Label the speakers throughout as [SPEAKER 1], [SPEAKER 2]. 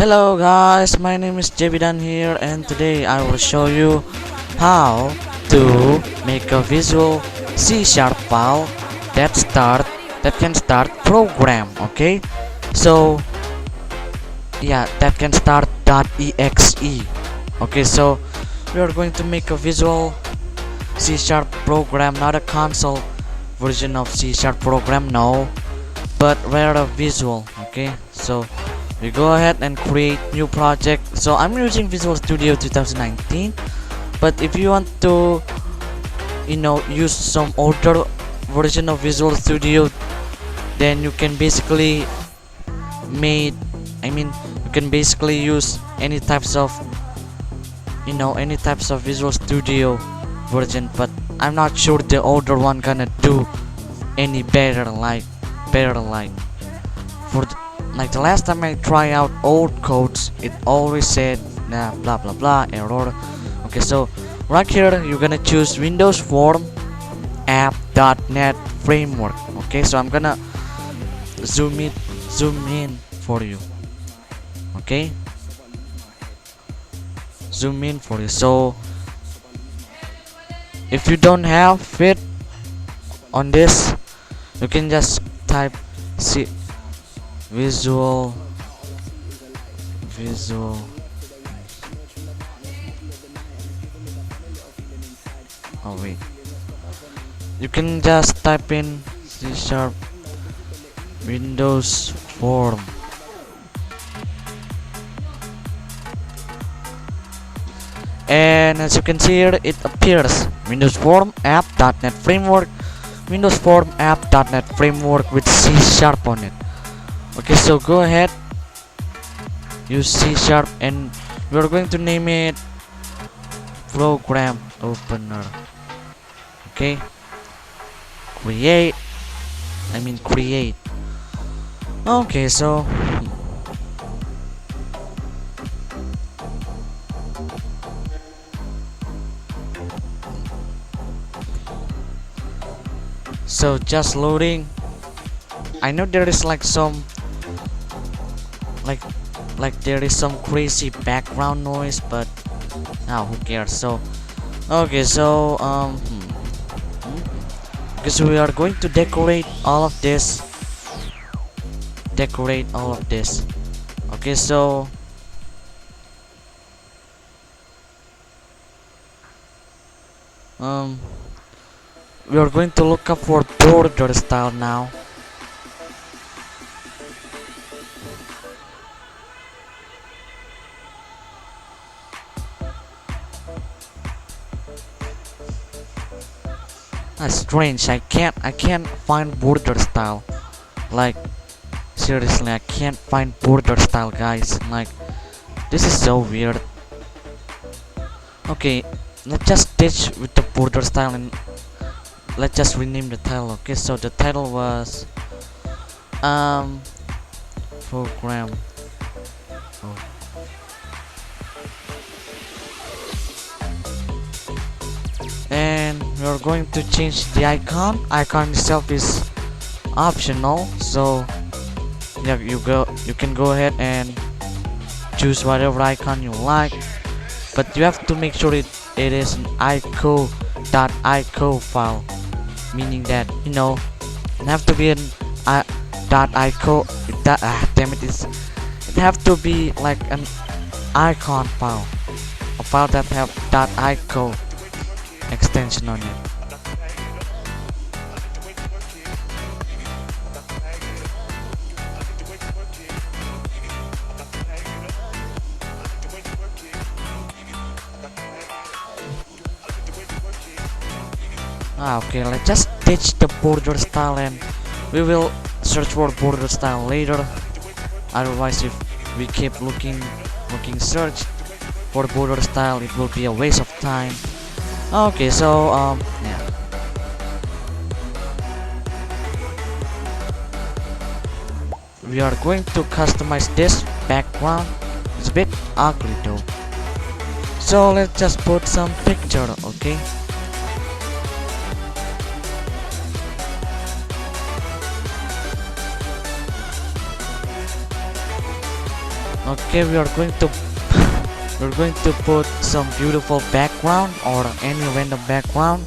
[SPEAKER 1] Hello guys, my name is Javidan here, and today I will show you how to make a visual C# file that can start program. Okay, so yeah, that can start .exe. Okay, so we are going to make a visual C# program, not a console version of C# program, no, but rather visual. Okay, so we go ahead and create new project. So I'm using Visual Studio 2019, but if you want to use some older version of Visual Studio, then you can basically made you can basically use any types of Visual Studio version, but I'm not sure the older one gonna do any better like for like the last time I try out old codes, it always said nah, blah blah blah error. Okay, so right here you're gonna choose Windows Form app.net framework. Okay, so I'm gonna zoom in for you. Okay, zoom in for you. So if you don't have it on this, you can just type C visual. Oh wait, you can just type in C# Windows Form. And as you can see here, it appears Windows Form app.net framework, Windows Form app.net framework with C# on it. Okay, so go ahead, use C# and we're going to name it program opener. Okay, create. Okay, so just loading. I know there is like some there is some crazy background noise, but now who cares? So okay, so because we are going to decorate all of this. Okay, so we are going to look up for border style now. That's strange. I can't find border style. Like seriously, I can't find border style, guys. Like this is so weird. Okay, let's just ditch with the border style and let's just rename the title. Okay, so the title was program. Oh. And we're going to change the icon. Icon itself is optional, so yeah, you can go ahead and choose whatever icon you like, but you have to make sure it is an ico.ico file, meaning that it have to be an .ico. Damn it, it have to be like an icon file, a file that have .ico extension on it. Okay, let's just ditch the border style and we will search for border style later. Otherwise, if we keep looking search for border style, it will be a waste of time. Okay, so yeah, we are going to customize this background. It's a bit ugly though, so let's just put some picture. Okay, Okay, we are going to we're going to put some beautiful background or any random background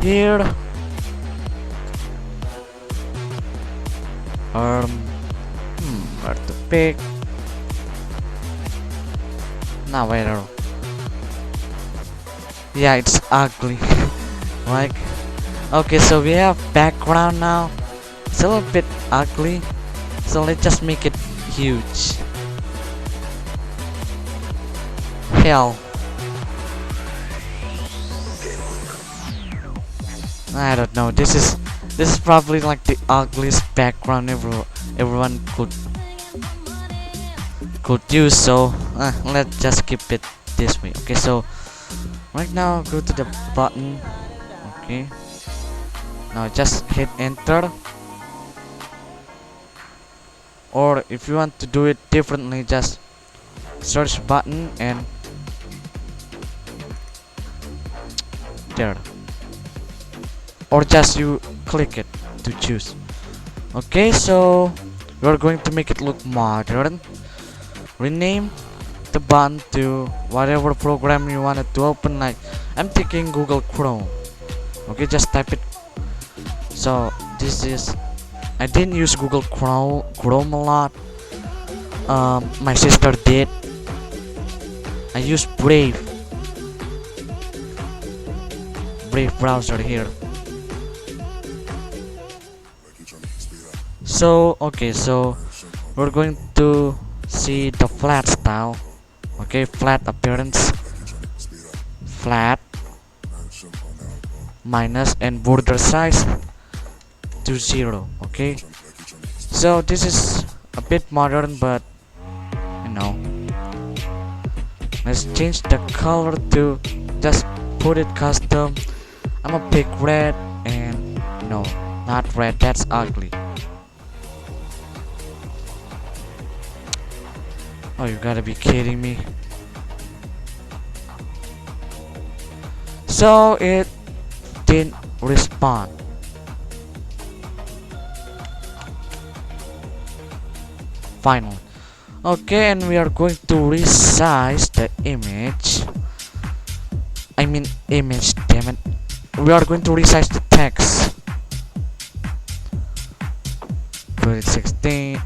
[SPEAKER 1] here. Where to pick? Now wait. Yeah, it's ugly. Like, okay, so we have background now. It's a little bit ugly, so let's just make it huge. Hell, I don't know. This is probably like the ugliest background everyone could use. So let's just keep it this way. Okay, so right now go to the button. Okay, now just hit enter. Or if you want to do it differently, just search button and there, or just you click it to choose. Okay, so we're going to make it look modern. Rename the button to whatever program you wanted to open. Like, I'm taking Google Chrome. Okay, just type it. So this is, I didn't use Google Chrome a lot. My sister did. I used Brave browser here. So okay, so we're going to see the flat style. Okay, flat appearance, flat, minus, and border size to 0. Okay, so this is a bit modern, but you know, let's change the color to just put it custom. I'm gonna pick red, and no, not red, that's ugly. Oh, you gotta be kidding me. So it didn't respond. Finally. Okay, and we are going to resize the image. I mean image, damn it. We are going to resize the text. Put it 16.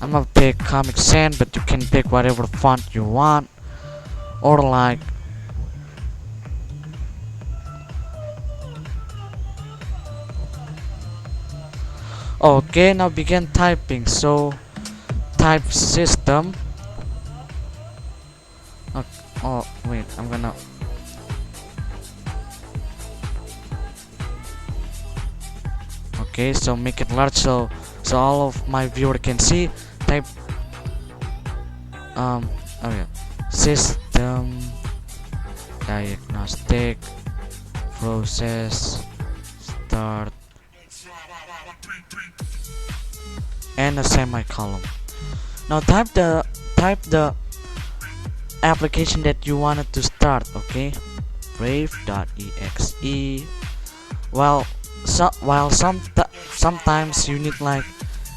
[SPEAKER 1] I'm gonna pick Comic Sans, but you can pick whatever font you want. Or like, okay, now begin typing. So type system. Oh wait, I'm gonna, okay, so make it large so all of my viewer can see. Type oh yeah, system diagnostic process start and a semicolon. Now type the application that you wanted to start. Okay, brave.exe. Well, sometimes you need like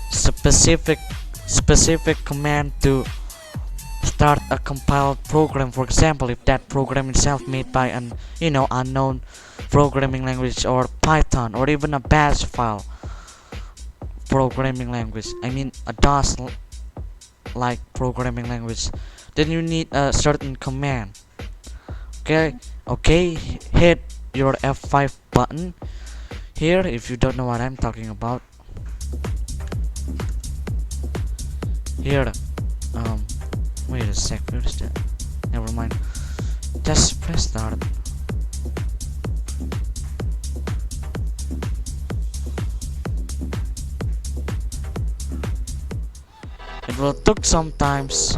[SPEAKER 1] specific command to start a compiled program. For example, if that program itself made by an unknown programming language, or Python, or even a bash file programming language, I mean a DOS like programming language, then you need a certain command. Okay, hit your F5 button here if you don't know what I'm talking about. Here, wait a sec, where is that? Never mind, just press start. It will take some times.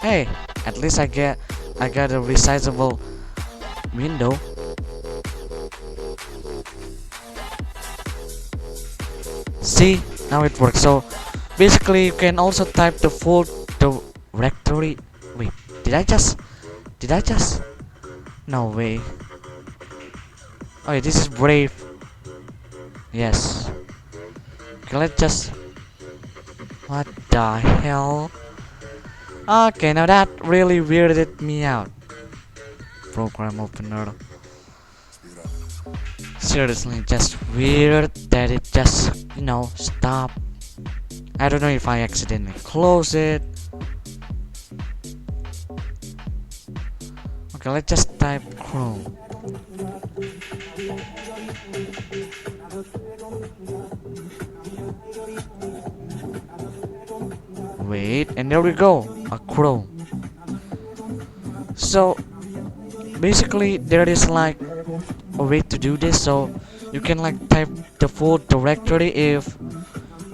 [SPEAKER 1] Hey, at least I got a resizable window. See, now it works. So basically you can also type the full directory. Wait, did I just no way. Oh yeah, this is Brave. Yes. Okay, let's just. What the hell? Okay, now that really weirded me out. Program opener. Seriously, just weird that it just, stop. I don't know if I accidentally close it. Okay, let's just type Chrome. Wait, and there we go, a Chrome. So basically, there is like a way to do this. So you can like type the full directory if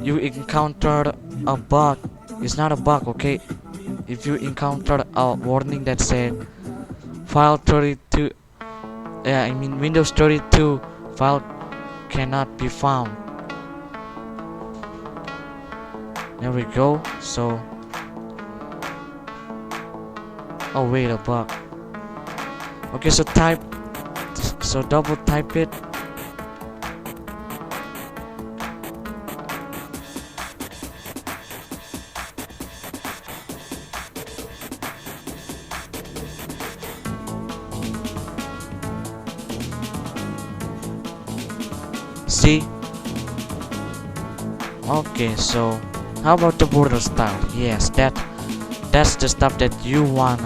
[SPEAKER 1] you encounter a bug. It's not a bug, okay? If you encounter a warning that said file 32, Windows 32 file cannot be found. There we go. So, oh wait, a bug. Okay, so double type it. See? Okay, so how about the border style? Yes, that's the stuff that you want.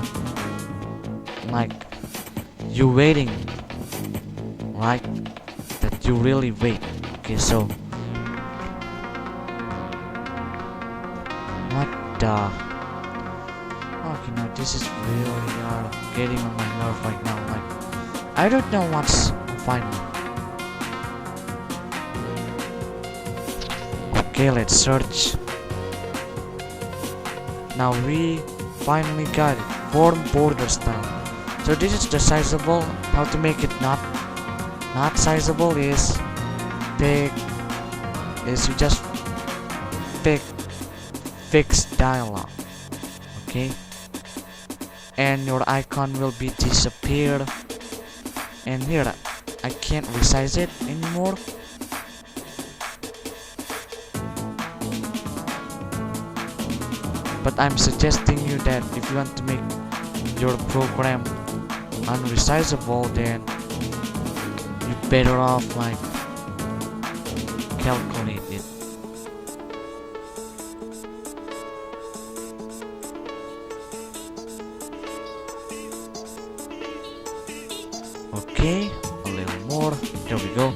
[SPEAKER 1] Like you waiting, right? That you really wait. Okay, so what the? Okay, now this is really getting on my nerve right now. Like I don't know what's finally. Okay, let's search. Now we finally got it. Form border style. So this is the sizable. How to make it not sizable is you just pick fixed dialog. Okay, and your icon will be disappeared. And here I can't resize it anymore. But I'm suggesting you that if you want to make your program unresizable, then you better off like calculate it. Okay, a little more. There we go.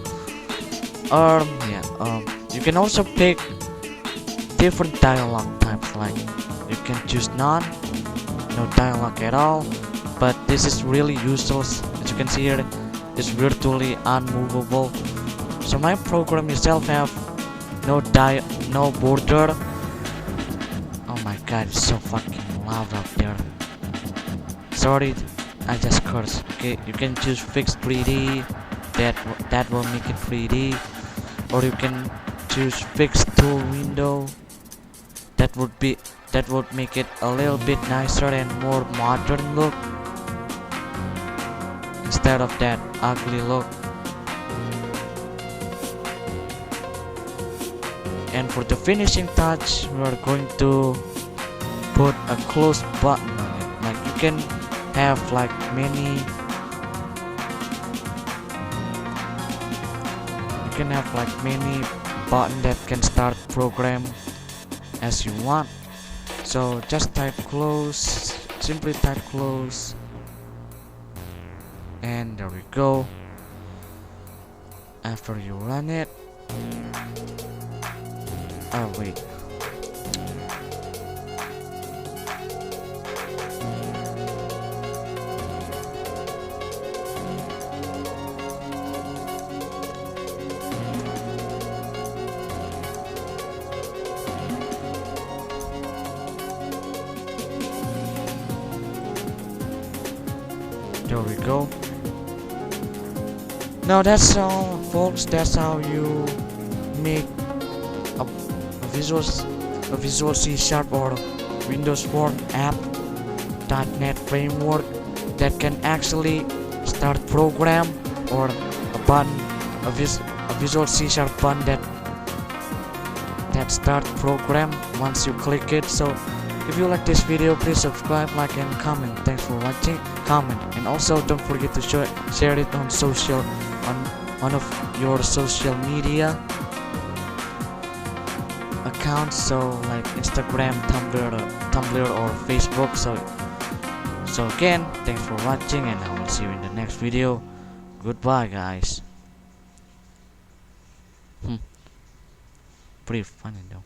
[SPEAKER 1] You can also pick different dialog types, like you can choose none, no dialog at all, but this is really useless. As you can see here, it's virtually unmovable. So my program itself have no border. Oh my god, it's so fucking loud out there. Sorry, I just cursed. Okay, you can choose fixed 3D, that will make it 3D, or you can choose fixed tool window. That would make it a little bit nicer and more modern look instead of that ugly look. And for the finishing touch, we are going to put a close button on it. Like you can have like many buttons that can start program as you want. So just type close, simply type close, and there we go. After you run it, oh wait, there we go. Now that's all, folks. That's how you make a Visual C# or Windows Form app .NET framework that can actually start program or a button, a Visual C# button that start program once you click it. So if you like this video, please subscribe, like, and comment. Thanks for watching. Comment, and also don't forget to share it on one of your social media accounts, so like Instagram, Tumblr or Facebook. So again, thanks for watching, and I will see you in the next video. Goodbye, guys. Pretty funny though.